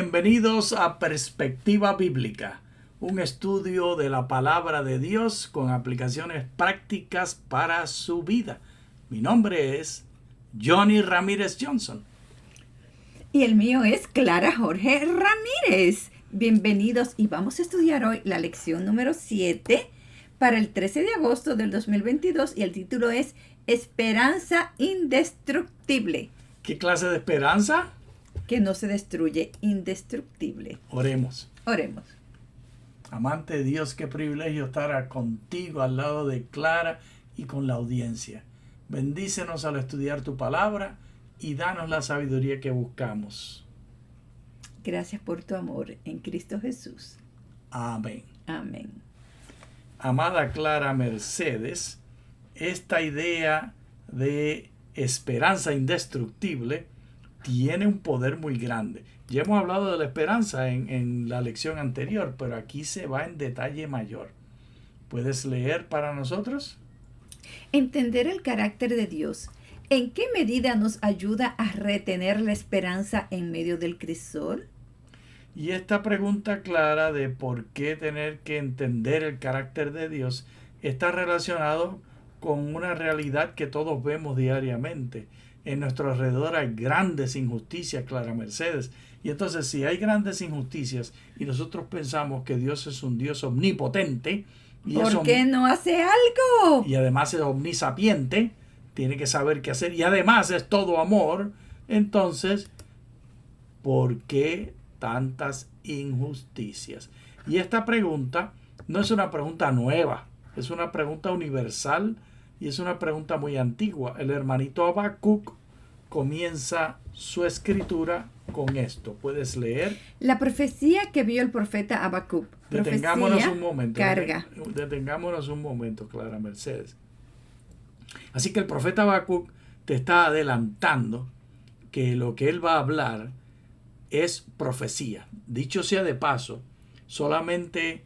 Bienvenidos a Perspectiva Bíblica, un estudio de la palabra de Dios con aplicaciones prácticas para su vida. Mi nombre es Johnny Ramírez Johnson. Y el mío es Clara Jorge Ramírez. Bienvenidos y vamos a estudiar hoy la lección número 7 para el 13 de agosto del 2022 y el título es Esperanza Indestructible. ¿Qué clase de esperanza? Que no se destruye, indestructible. Oremos. Oremos. Amante de Dios, qué privilegio estar contigo al lado de Clara y con la audiencia. Bendícenos al estudiar tu palabra y danos la sabiduría que buscamos. Gracias por tu amor en Cristo Jesús. Amén. Amén. Amada Clara Mercedes, esta idea de esperanza indestructible tiene un poder muy grande. Ya hemos hablado de la esperanza en la lección anterior, pero aquí se va en detalle mayor. ¿Puedes leer para nosotros? Entender el carácter de Dios. ¿En qué medida nos ayuda a retener la esperanza en medio del crisol? Y esta pregunta clara de por qué tener que entender el carácter de Dios está relacionado con una realidad que todos vemos diariamente. En nuestro alrededor hay grandes injusticias, Clara Mercedes. Y entonces si hay grandes injusticias y nosotros pensamos que Dios es un Dios omnipotente, ¿por qué no hace algo? Y además es omnisapiente, tiene que saber qué hacer y además es todo amor, entonces, ¿por qué tantas injusticias? Y esta pregunta no es una pregunta nueva, es una pregunta universal y es una pregunta muy antigua. El hermanito Habacuc comienza su escritura con esto. ¿Puedes leer? La profecía que vio el profeta Habacuc. Detengámonos un momento. Carga. Detengámonos un momento, Clara Mercedes. Así que el profeta Habacuc te está adelantando que lo que él va a hablar es profecía. Dicho sea de paso, solamente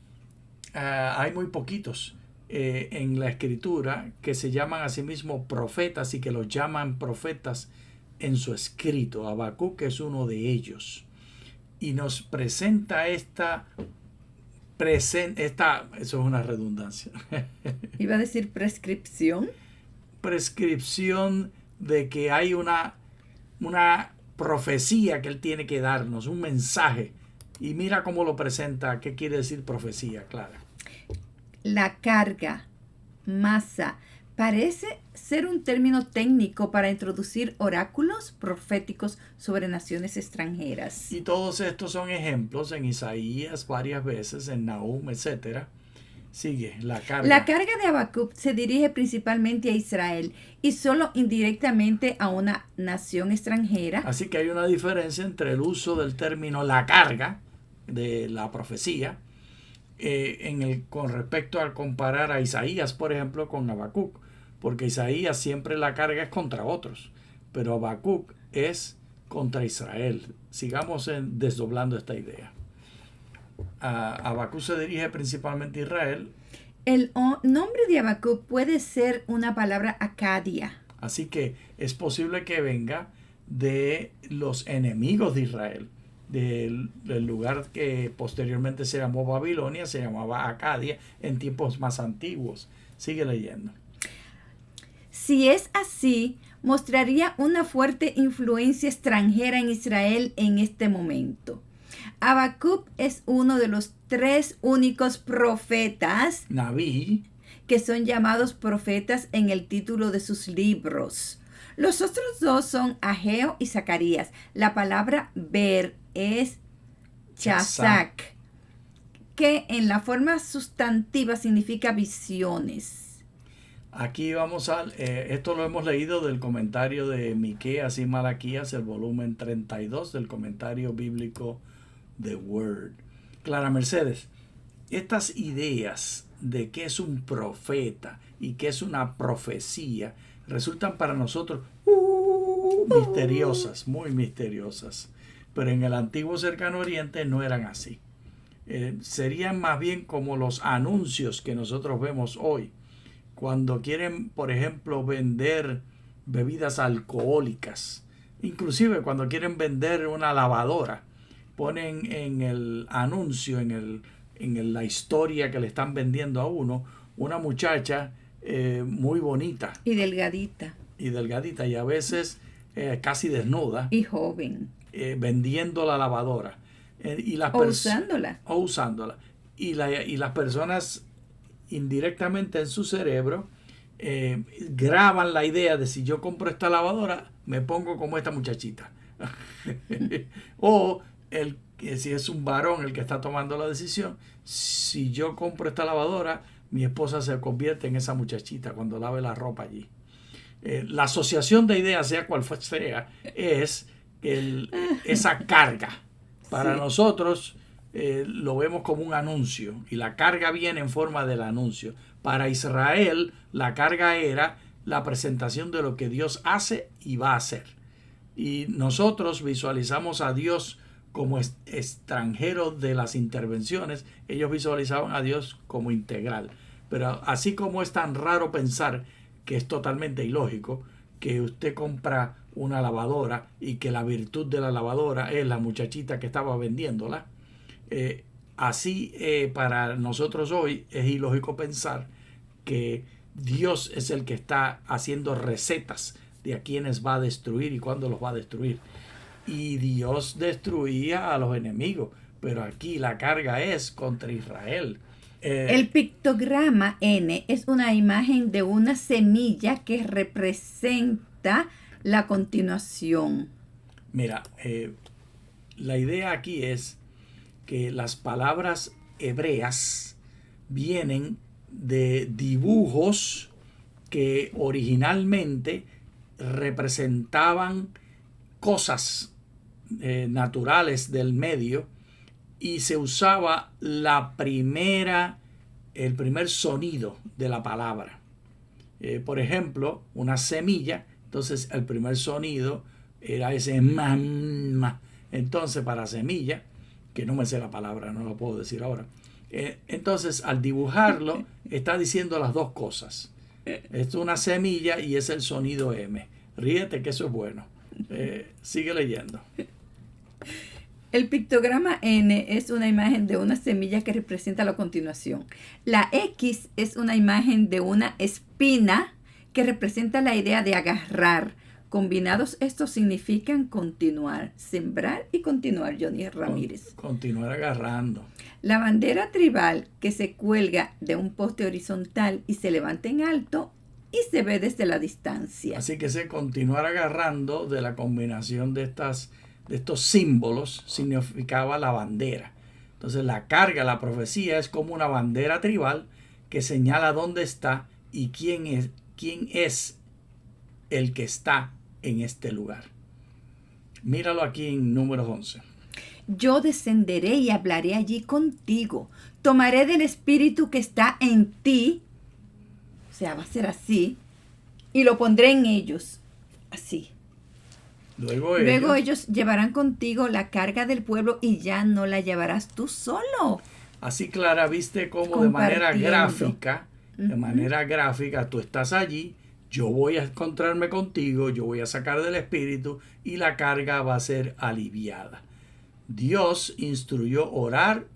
hay muy poquitos en la escritura que se llaman a sí mismos profetas y que los llaman profetas en su escrito. Habacuc es uno de ellos. Y nos presenta esta, eso es una redundancia. Iba a decir prescripción. Prescripción de que hay una profecía que él tiene que darnos, un mensaje. Y mira cómo lo presenta. ¿Qué quiere decir profecía, Clara? La carga, masa, parece ser un término técnico para introducir oráculos proféticos sobre naciones extranjeras. Y todos estos son ejemplos en Isaías varias veces, en Nahum, etc. Sigue, la carga. La carga de Habacuc se dirige principalmente a Israel y solo indirectamente a una nación extranjera. Así que hay una diferencia entre el uso del término la carga de la profecía con respecto al comparar a Isaías, por ejemplo, con Habacuc, porque Isaías siempre la carga es contra otros, pero Habacuc es contra Israel. Sigamos desdoblando esta idea. Habacuc se dirige principalmente a Israel. El nombre de Habacuc puede ser una palabra acadia. Así que es posible que venga de los enemigos de Israel. Del lugar que posteriormente se llamó Babilonia, se llamaba Acadia en tiempos más antiguos. Sigue leyendo. Si es así, mostraría una fuerte influencia extranjera en Israel en este momento. Habacuc es uno de los 3 únicos profetas Naví, que son llamados profetas en el título de sus libros. Los otros 2 son Ageo y Zacarías. La palabra ver es chazak, que en la forma sustantiva significa visiones. Aquí vamos esto lo hemos leído del comentario de Miqueas y Malaquías, el volumen 32 del comentario bíblico The Word. Clara Mercedes, estas ideas de qué es un profeta y qué es una profecía resultan para nosotros misteriosas, muy misteriosas. Pero en el antiguo cercano oriente no eran así. Serían más bien como los anuncios que nosotros vemos hoy. Cuando quieren, por ejemplo, vender bebidas alcohólicas, inclusive cuando quieren vender una lavadora, ponen en el anuncio, la historia que le están vendiendo a uno, una muchacha muy bonita. Y delgadita. Y a veces casi desnuda. Y joven. Vendiendo la lavadora. Usándola. O usándola. Y las personas indirectamente en su cerebro graban la idea de si yo compro esta lavadora, me pongo como esta muchachita. O si es un varón el que está tomando la decisión, si yo compro esta lavadora, mi esposa se convierte en esa muchachita cuando lave la ropa allí. La asociación de ideas, sea cual sea, es esa carga. Para nosotros lo vemos como un anuncio y la carga viene en forma del anuncio. Para Israel la carga era la presentación de lo que Dios hace y va a hacer. Y nosotros visualizamos a Dios como extranjero de las intervenciones. Ellos visualizaban a Dios como integral. Pero así como es tan raro pensar que es totalmente ilógico que usted compra una lavadora y que la virtud de la lavadora es la muchachita que estaba vendiéndola, así para nosotros hoy es ilógico pensar que Dios es el que está haciendo recetas de a quienes va a destruir y cuándo los va a destruir. Y Dios destruía a los enemigos, pero aquí la carga es contra Israel. El pictograma N es una imagen de una semilla que representa la continuación. Mira, la idea aquí es que las palabras hebreas vienen de dibujos que originalmente representaban cosas naturales del medio y se usaba el primer sonido de la palabra. Por ejemplo, una semilla, entonces el primer sonido era ese ma. Entonces para semilla, que no me sé la palabra, no lo puedo decir ahora. Entonces al dibujarlo está diciendo las dos cosas. Es una semilla y es el sonido M. Ríete que eso es bueno. Sigue leyendo. El pictograma N es una imagen de una semilla que representa la continuación. La X es una imagen de una espina que representa la idea de agarrar. Combinados estos significan continuar, sembrar y continuar, Johnny Ramírez. Continuar agarrando. La bandera tribal que se cuelga de un poste horizontal y se levanta en alto y se ve desde la distancia. Así que ese continuar agarrando de la combinación de estos símbolos significaba la bandera. Entonces la carga, la profecía es como una bandera tribal que señala dónde está y quién es el que está en este lugar. Míralo aquí en Números 11. Yo descenderé y hablaré allí contigo. Tomaré del espíritu que está en ti. O sea, va a ser así. Y lo pondré en ellos. Así. Luego ellos llevarán contigo la carga del pueblo y ya no la llevarás tú solo. Así, Clara, viste cómo de manera gráfica tú estás allí, yo voy a encontrarme contigo, yo voy a sacar del espíritu y la carga va a ser aliviada. Dios instruyó orar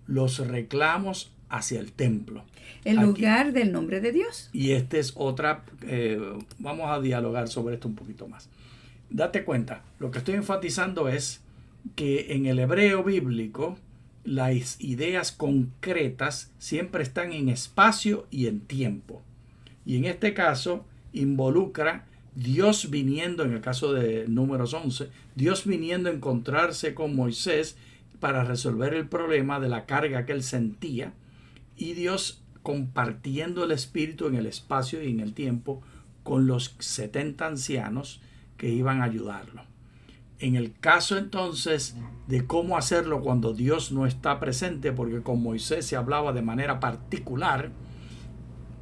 los reclamos hacia el templo. El lugar del nombre de Dios. Y esta es otra, vamos a dialogar sobre esto un poquito más. Date cuenta, lo que estoy enfatizando es que en el hebreo bíblico las ideas concretas siempre están en espacio y en tiempo. Y en este caso involucra Dios viniendo, en el caso de Números 11, Dios viniendo a encontrarse con Moisés para resolver el problema de la carga que él sentía y Dios compartiendo el espíritu en el espacio y en el tiempo con los 70 ancianos que iban a ayudarlo. En el caso entonces de cómo hacerlo cuando Dios no está presente, porque con Moisés se hablaba de manera particular,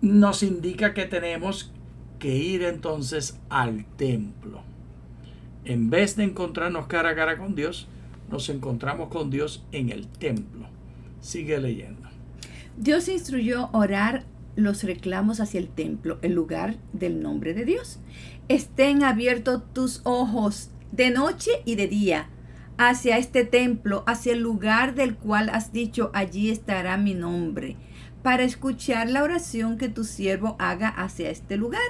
nos indica que tenemos que ir entonces al templo. En vez de encontrarnos cara a cara con Dios, nos encontramos con Dios en el templo. Sigue leyendo. Dios instruyó orar los reclamos hacia el templo, el lugar del nombre de Dios. Estén abiertos tus ojos de noche y de día, hacia este templo, hacia el lugar del cual has dicho, allí estará mi nombre, para escuchar la oración que tu siervo haga hacia este lugar.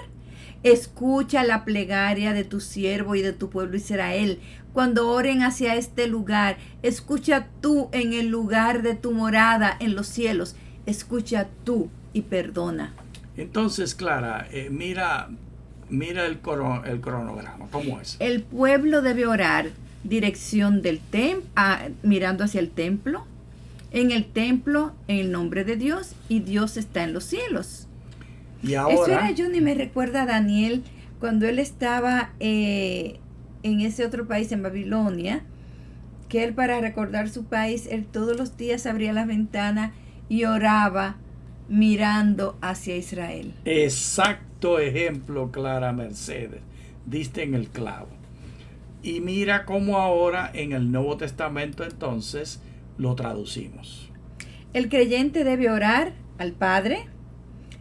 Escucha la plegaria de tu siervo y de tu pueblo Israel. Cuando oren hacia este lugar, escucha tú en el lugar de tu morada en los cielos. Escucha tú y perdona. Entonces, Clara, mira el cronograma. ¿Cómo es? El pueblo debe orar dirección del mirando hacia el templo, en el nombre de Dios, y Dios está en los cielos. Y ahora, eso era Johnny, me recuerda a Daniel cuando él estaba en ese otro país, en Babilonia, que él, para recordar su país, él todos los días abría la ventana y oraba mirando hacia Israel. Exacto ejemplo, Clara Mercedes, diste en el clavo. Y mira cómo ahora en el Nuevo Testamento entonces lo traducimos. El creyente debe orar al Padre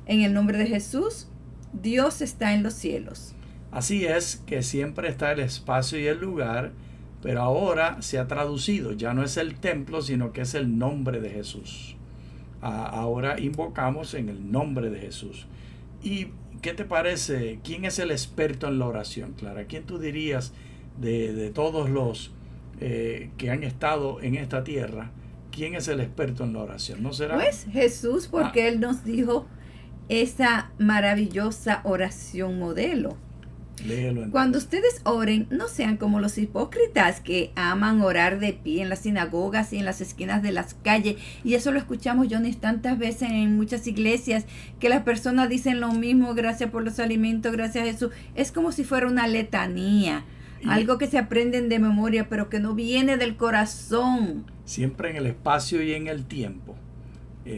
en el nombre de Jesús. Dios está en los cielos. Así es, que siempre está el espacio y el lugar, pero ahora se ha traducido. Ya no es el templo, sino que es el nombre de Jesús. Ahora invocamos en el nombre de Jesús. ¿Y qué te parece? ¿Quién es el experto en la oración, Clara? ¿Quién tú dirías de todos los que han estado en esta tierra? ¿Quién es el experto en la oración? ¿No será? Pues Jesús, porque Él nos dijo esa maravillosa oración modelo. Léelo. Cuando ustedes oren, no sean como los hipócritas que aman orar de pie en las sinagogas y en las esquinas de las calles. Y eso lo escuchamos, Johnny, tantas veces en muchas iglesias, que las personas dicen lo mismo: gracias por los alimentos, gracias a Jesús. Es como si fuera una letanía, algo que se aprenden de memoria, pero que no viene del corazón. Siempre en el espacio y en el tiempo,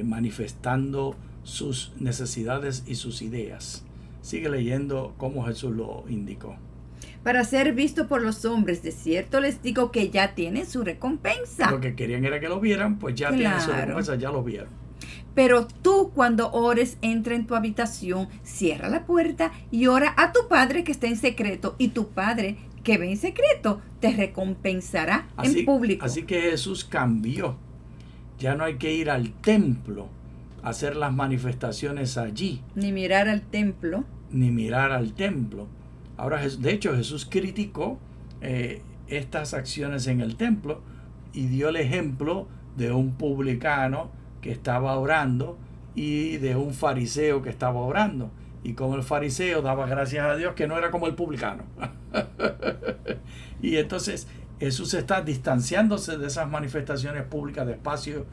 manifestando sus necesidades y sus ideas. Sigue leyendo cómo Jesús lo indicó. Para ser visto por los hombres, de cierto les digo que ya tienen su recompensa. Lo que querían era que lo vieran, pues ya tienen su recompensa, ya lo vieron. Pero tú, cuando ores, entra en tu habitación, cierra la puerta y ora a tu Padre que está en secreto, y tu Padre que ve en secreto te recompensará en público. Así que Jesús cambió. Ya no hay que ir al templo a hacer las manifestaciones allí. Ni mirar al templo. Ahora, de hecho, Jesús criticó estas acciones en el templo y dio el ejemplo de un publicano que estaba orando y de un fariseo que estaba orando. Y como el fariseo daba gracias a Dios, que no era como el publicano. Y entonces Jesús está distanciándose de esas manifestaciones públicas de espacio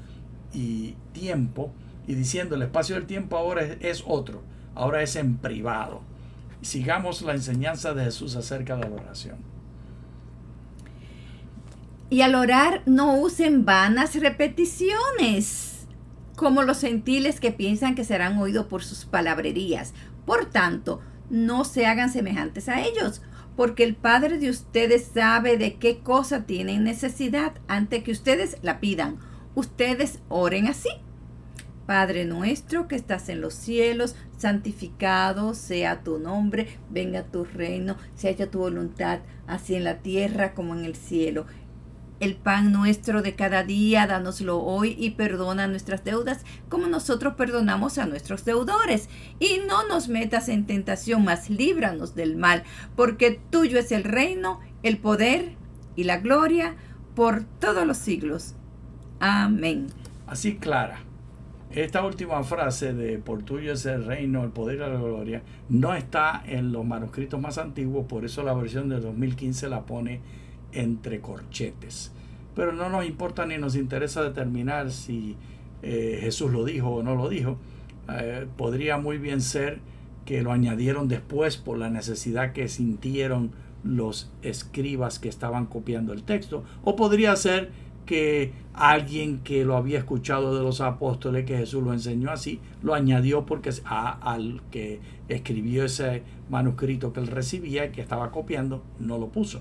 y tiempo, y diciendo: el espacio del tiempo ahora es otro, ahora es en privado. Sigamos la enseñanza de Jesús acerca de la oración. Y al orar no usen vanas repeticiones, como los gentiles que piensan que serán oídos por sus palabrerías. Por tanto, no se hagan semejantes a ellos, porque el Padre de ustedes sabe de qué cosa tienen necesidad antes que ustedes la pidan. Ustedes oren así: Padre nuestro que estás en los cielos, santificado sea tu nombre, venga tu reino, se haga tu voluntad, así en la tierra como en el cielo. El pan nuestro de cada día, dánoslo hoy, y perdona nuestras deudas, como nosotros perdonamos a nuestros deudores. Y no nos metas en tentación, mas líbranos del mal, porque tuyo es el reino, el poder y la gloria por todos los siglos. Amén. Así, Clara, esta última frase de por tuyo es el reino, el poder y la gloria, no está en los manuscritos más antiguos, por eso la versión de 2015 la pone entre corchetes. Pero no nos importa ni nos interesa determinar si Jesús lo dijo o no lo dijo. Podría muy bien ser que lo añadieron después por la necesidad que sintieron los escribas que estaban copiando el texto, o podría ser que alguien que lo había escuchado de los apóstoles, que Jesús lo enseñó así, lo añadió porque al que escribió ese manuscrito que él recibía, que estaba copiando, no lo puso.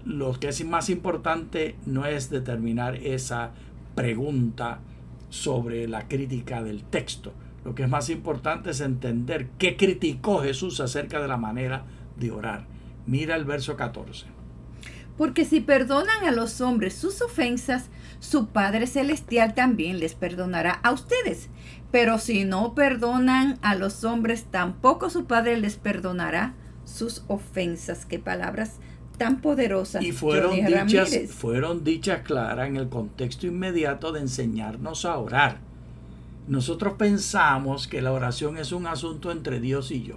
Lo que es más importante no es determinar esa pregunta sobre la crítica del texto. Lo que es más importante es entender qué criticó Jesús acerca de la manera de orar. Mira el verso 14. Porque si perdonan a los hombres sus ofensas, su Padre Celestial también les perdonará a ustedes. Pero si no perdonan a los hombres, tampoco su Padre les perdonará sus ofensas. Qué palabras tan poderosas. Y fueron dichas claras en el contexto inmediato de enseñarnos a orar. Nosotros pensamos que la oración es un asunto entre Dios y yo.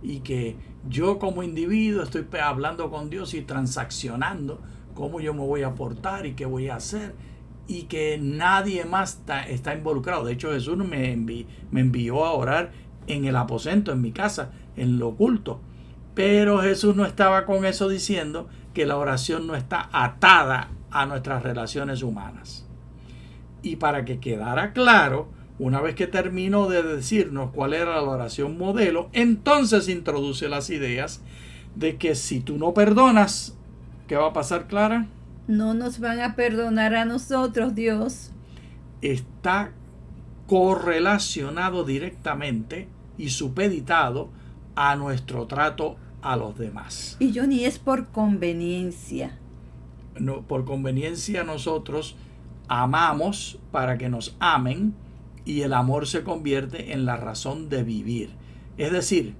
Y que yo como individuo estoy hablando con Dios y transaccionando cómo yo me voy a portar y qué voy a hacer. Y que nadie más está involucrado. De hecho, Jesús me envió a orar en el aposento, en mi casa, en lo oculto. Pero Jesús no estaba con eso diciendo que la oración no está atada a nuestras relaciones humanas. Y para que quedara claro, una vez que terminó de decirnos cuál era la oración modelo, entonces introduce las ideas de que si tú no perdonas, ¿qué va a pasar, Clara? No nos van a perdonar a nosotros, Dios. Está correlacionado directamente y supeditado a nuestro trato a los demás. Y yo ni es por conveniencia. No, por conveniencia nosotros amamos para que nos amen y el amor se convierte en la razón de vivir. Es decir,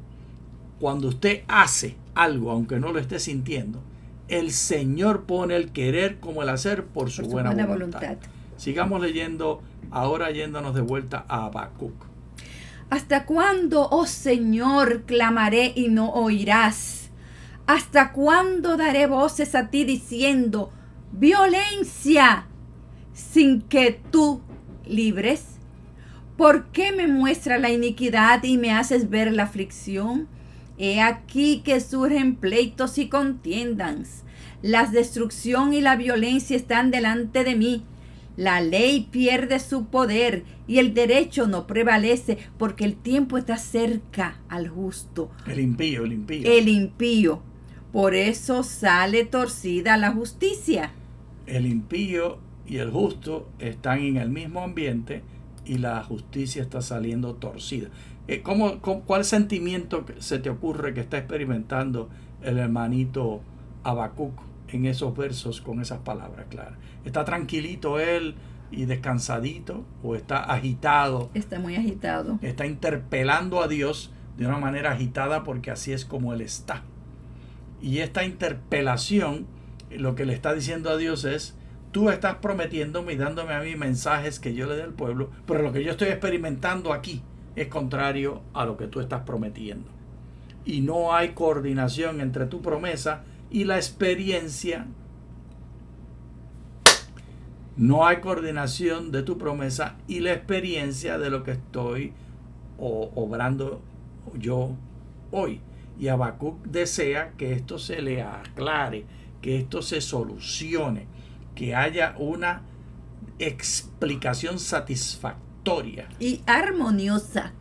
cuando usted hace algo aunque no lo esté sintiendo, el Señor pone el querer como el hacer por su buena voluntad. Sigamos leyendo, ahora yéndonos de vuelta a Habacuc. ¿Hasta cuándo, oh Señor, clamaré y no oirás? ¿Hasta cuándo daré voces a ti diciendo violencia sin que tú libres? ¿Por qué me muestras la iniquidad y me haces ver la aflicción? He aquí que surgen pleitos y contiendas. La destrucción y la violencia están delante de mí. La ley pierde su poder y el derecho no prevalece, porque el tiempo está cerca al justo. El impío. El impío. Por eso sale torcida la justicia. El impío y el justo están en el mismo ambiente y la justicia está saliendo torcida. ¿Cuál sentimiento se te ocurre que está experimentando el hermanito Habacuc en esos versos con esas palabras claras? ¿Está tranquilito él y descansadito o está agitado? Está muy agitado. Está interpelando a Dios de una manera agitada porque así es como él está. Y esta interpelación, lo que le está diciendo a Dios es: tú estás prometiéndome y dándome a mí mensajes que yo le dé al pueblo, pero lo que yo estoy experimentando aquí es contrario a lo que tú estás prometiendo. Y no hay coordinación entre tu promesa y la experiencia. No hay coordinación de tu promesa y la experiencia de lo que estoy obrando yo hoy. Y Habacuc desea que esto se le aclare, que esto se solucione, que haya una explicación satisfactoria y armoniosa.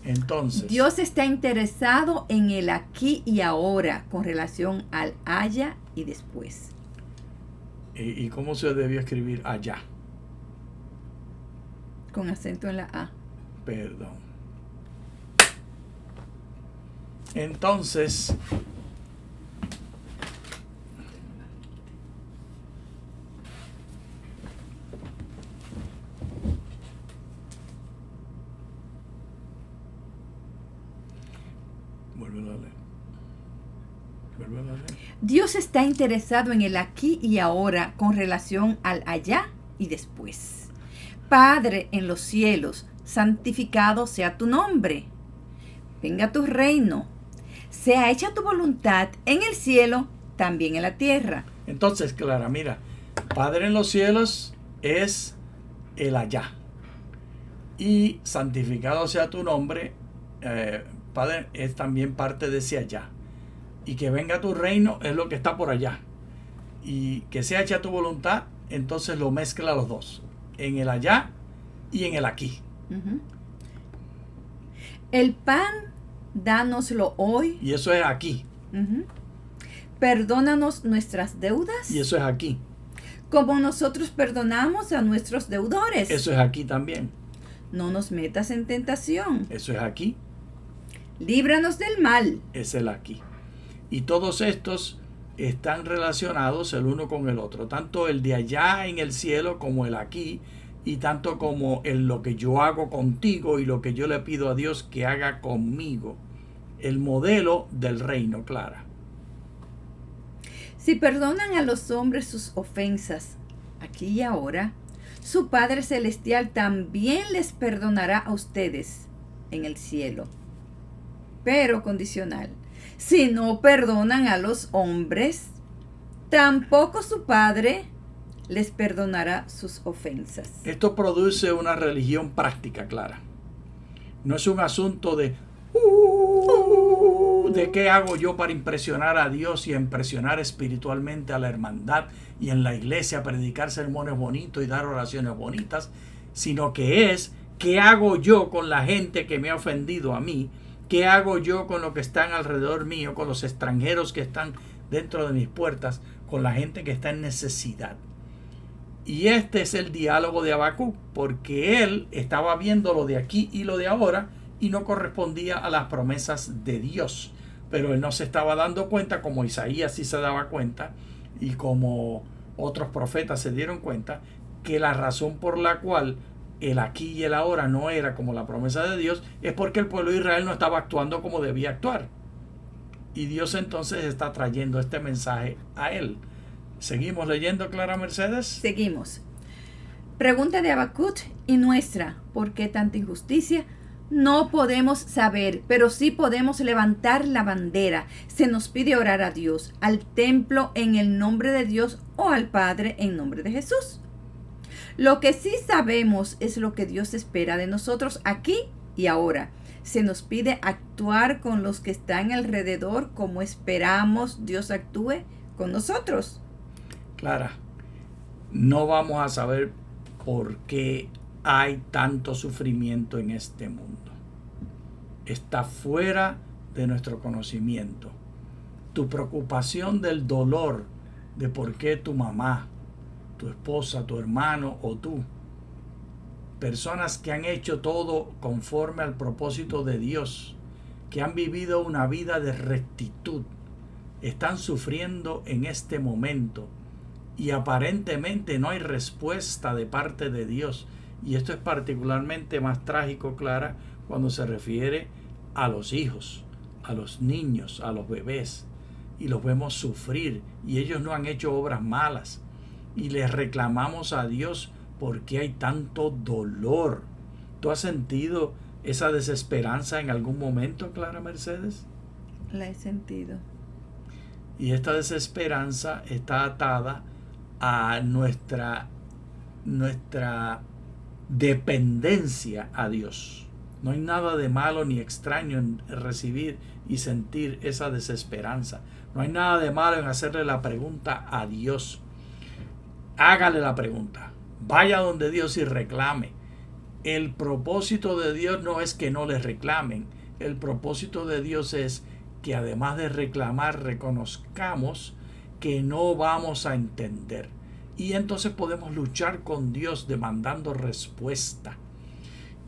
Entonces, Dios está interesado en el aquí y ahora con relación al allá y después. ¿Y cómo se debió escribir allá? Con acento en la A. Perdón. Entonces, vuelve a leer. Dios está interesado en el aquí y ahora con relación al allá y después. Padre en los cielos, santificado sea tu nombre. Venga tu reino. Sea hecha tu voluntad en el cielo, también en la tierra. Entonces, Clara, mira, Padre en los cielos es el allá. Y santificado sea tu nombre, Padre, es también parte de ese allá. Y que venga tu reino es lo que está por allá. Y que sea hecha tu voluntad, entonces lo mezcla los dos. En el allá y en el aquí. Uh-huh. El pan, dánoslo hoy. Y eso es aquí. Uh-huh. Perdónanos nuestras deudas. Y eso es aquí. Como nosotros perdonamos a nuestros deudores. Eso es aquí también. No nos metas en tentación. Eso es aquí. Líbranos del mal. Es el aquí. Y todos estos están relacionados el uno con el otro, tanto el de allá en el cielo como el aquí, y tanto como en lo que yo hago contigo y lo que yo le pido a Dios que haga conmigo. El modelo del reino, Clara. Si perdonan a los hombres sus ofensas, aquí y ahora, su Padre Celestial también les perdonará a ustedes en el cielo. Pero condicional, si no perdonan a los hombres, tampoco su Padre les perdonará sus ofensas. Esto produce una religión práctica, Clara. No es un asunto de qué hago yo para impresionar a Dios y impresionar espiritualmente a la hermandad y en la iglesia predicar sermones bonitos y dar oraciones bonitas, sino que es qué hago yo con la gente que me ha ofendido a mí, qué hago yo con los que están alrededor mío, con los extranjeros que están dentro de mis puertas, con la gente que está en necesidad. Y este es el diálogo de Habacuc, porque él estaba viendo lo de aquí y lo de ahora y no correspondía a las promesas de Dios. Pero él no se estaba dando cuenta, como Isaías sí se daba cuenta y como otros profetas se dieron cuenta, que la razón por la cual el aquí y el ahora no era como la promesa de Dios es porque el pueblo de Israel no estaba actuando como debía actuar. Y Dios entonces está trayendo este mensaje a él. ¿Seguimos leyendo, Clara Mercedes? Seguimos. Pregunta de Habacuc y nuestra: ¿por qué tanta injusticia? No podemos saber, pero sí podemos levantar la bandera. Se nos pide orar a Dios, al templo en el nombre de Dios o al Padre en nombre de Jesús. Lo que sí sabemos es lo que Dios espera de nosotros aquí y ahora. Se nos pide actuar con los que están alrededor como esperamos Dios actúe con nosotros. Clara, no vamos a saber por qué hay tanto sufrimiento en este mundo. Está fuera de nuestro conocimiento. Tu preocupación del dolor de por qué tu mamá, tu esposa, tu hermano o tú, personas que han hecho todo conforme al propósito de Dios, que han vivido una vida de rectitud, están sufriendo en este momento y aparentemente no hay respuesta de parte de Dios. Y esto es particularmente más trágico, Clara, cuando se refiere a los hijos, a los niños, a los bebés. Y los vemos sufrir y ellos no han hecho obras malas. Y les reclamamos a Dios porque hay tanto dolor. ¿Tú has sentido esa desesperanza en algún momento, Clara Mercedes? La he sentido. Y esta desesperanza está atada a nuestra dependencia a Dios. No hay nada de malo ni extraño en recibir y sentir esa desesperanza. No hay nada de malo en hacerle la pregunta a Dios. Hágale la pregunta. Vaya donde Dios y reclame. El propósito de Dios no es que no le reclamen. El propósito de Dios es que además de reclamar, reconozcamos que no vamos a entender. Y entonces podemos luchar con Dios demandando respuesta.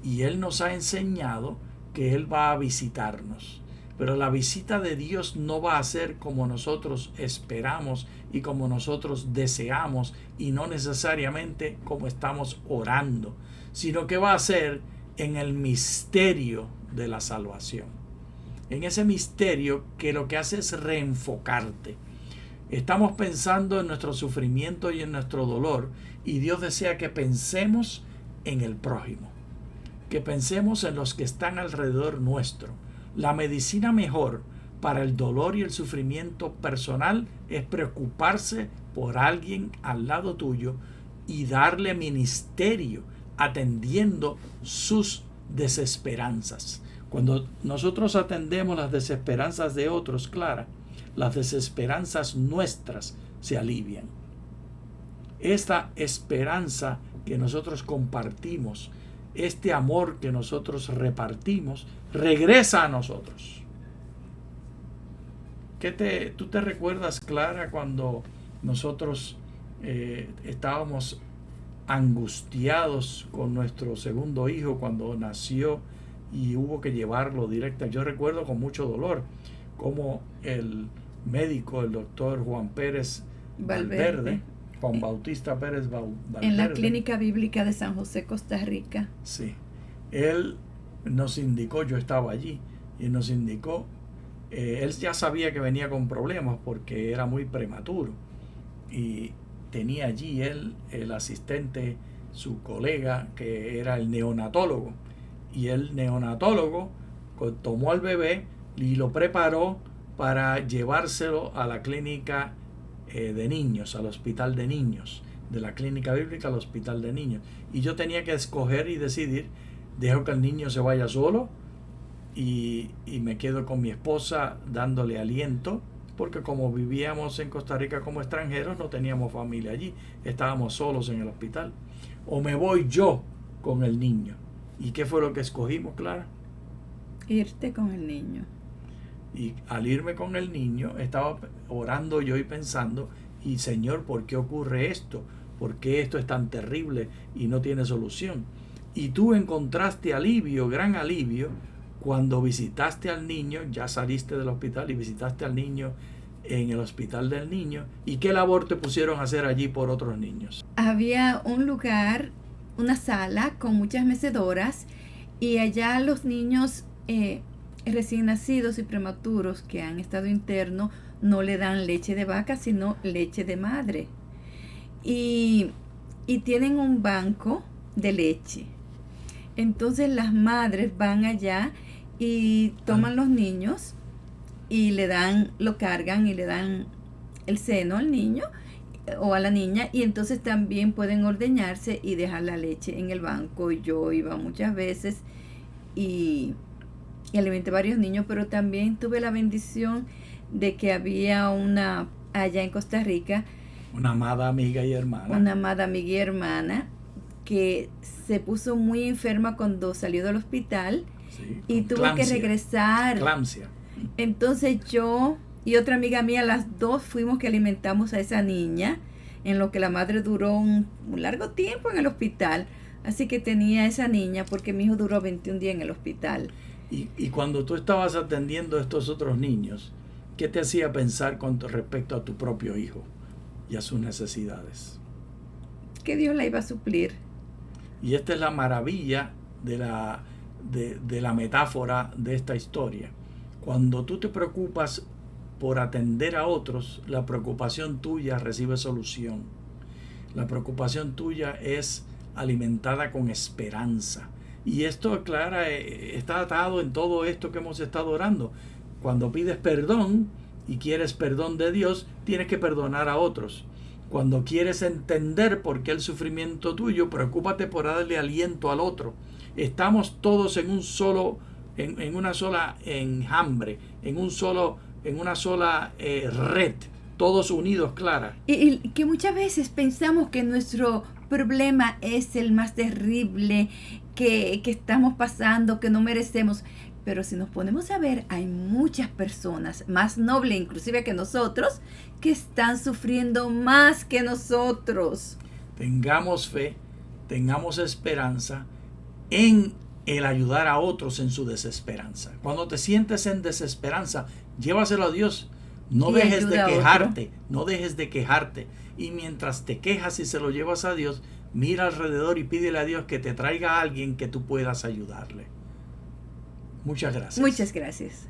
Y Él nos ha enseñado que Él va a visitarnos. Pero la visita de Dios no va a ser como nosotros esperamos y como nosotros deseamos y no necesariamente como estamos orando, sino que va a ser en el misterio de la salvación. En ese misterio que lo que hace es reenfocarte. Estamos pensando en nuestro sufrimiento y en nuestro dolor y Dios desea que pensemos en el prójimo, que pensemos en los que están alrededor nuestro. La medicina mejor para el dolor y el sufrimiento personal es preocuparse por alguien al lado tuyo y darle ministerio atendiendo sus desesperanzas. Cuando nosotros atendemos las desesperanzas de otros, Clara, las desesperanzas nuestras se alivian. Esta esperanza que nosotros compartimos, este amor que nosotros repartimos, regresa a nosotros. ¿Tú te recuerdas, Clara, cuando nosotros estábamos angustiados con nuestro segundo hijo cuando nació y hubo que llevarlo directo? Yo recuerdo con mucho dolor cómo el médico, el doctor Juan Pérez Valverde, Juan Bautista Pérez Valverde. En la Clínica Bíblica de San José, Costa Rica. Sí. Él nos indicó, yo estaba allí, y nos indicó, él ya sabía que venía con problemas porque era muy prematuro. Y tenía allí él, el asistente, su colega, que era el neonatólogo. Y el neonatólogo tomó al bebé y lo preparó para llevárselo a la clínica de niños, al hospital de niños, de la clínica bíblica al hospital de niños. Y yo tenía que escoger y decidir, dejo que el niño se vaya solo y me quedo con mi esposa dándole aliento, porque como vivíamos en Costa Rica como extranjeros, no teníamos familia allí, estábamos solos en el hospital. O me voy yo con el niño. ¿Y qué fue lo que escogimos, Clara? Irte con el niño. Y al irme con el niño, estaba orando yo y pensando, y Señor, ¿por qué ocurre esto? ¿Por qué esto es tan terrible y no tiene solución? Y tú encontraste alivio, gran alivio, cuando visitaste al niño, ya saliste del hospital y visitaste al niño en el hospital del niño. ¿Y qué labor te pusieron a hacer allí por otros niños? Había un lugar, una sala con muchas mecedoras, y allá los niños recién nacidos y prematuros que han estado internos no le dan leche de vaca, sino leche de madre. Y tienen un banco de leche. Entonces las madres van allá y toman los niños y le dan, lo cargan y le dan el seno al niño o a la niña, y entonces también pueden ordeñarse y dejar la leche en el banco. Yo iba muchas veces y alimenté varios niños, pero también tuve la bendición de que había una allá en Costa Rica, una amada amiga y hermana. Una amada amiga y hermana que se puso muy enferma cuando salió del hospital, sí, y tuvo que regresar. Eclampsia. Entonces yo y otra amiga mía, las dos fuimos que alimentamos a esa niña, en lo que la madre duró un largo tiempo en el hospital. Así que tenía esa niña porque mi hijo duró 21 días en el hospital. Y cuando tú estabas atendiendo a estos otros niños, ¿qué te hacía pensar con respecto a tu propio hijo y a sus necesidades? Que Dios la iba a suplir. Y esta es la maravilla de la metáfora de esta historia. Cuando tú te preocupas por atender a otros, la preocupación tuya recibe solución. La preocupación tuya es alimentada con esperanza. Y esto, Clara, está atado en todo esto que hemos estado orando. Cuando pides perdón y quieres perdón de Dios, tienes que perdonar a otros. Cuando quieres entender por qué el sufrimiento tuyo, preocúpate por darle aliento al otro. Estamos todos en una sola enjambre, en una sola red, todos unidos, Clara. Y que muchas veces pensamos que nuestro problema es el más terrible que estamos pasando, que no merecemos. Pero si nos ponemos a ver, hay muchas personas más nobles inclusive que nosotros, que están sufriendo más que nosotros. Tengamos fe, tengamos esperanza en el ayudar a otros en su desesperanza. Cuando te sientes en desesperanza, llévaselo a Dios. No dejes de quejarte, no dejes de quejarte. Y mientras te quejas y se lo llevas a Dios, mira alrededor y pídele a Dios que te traiga a alguien que tú puedas ayudarle. Muchas gracias. Muchas gracias.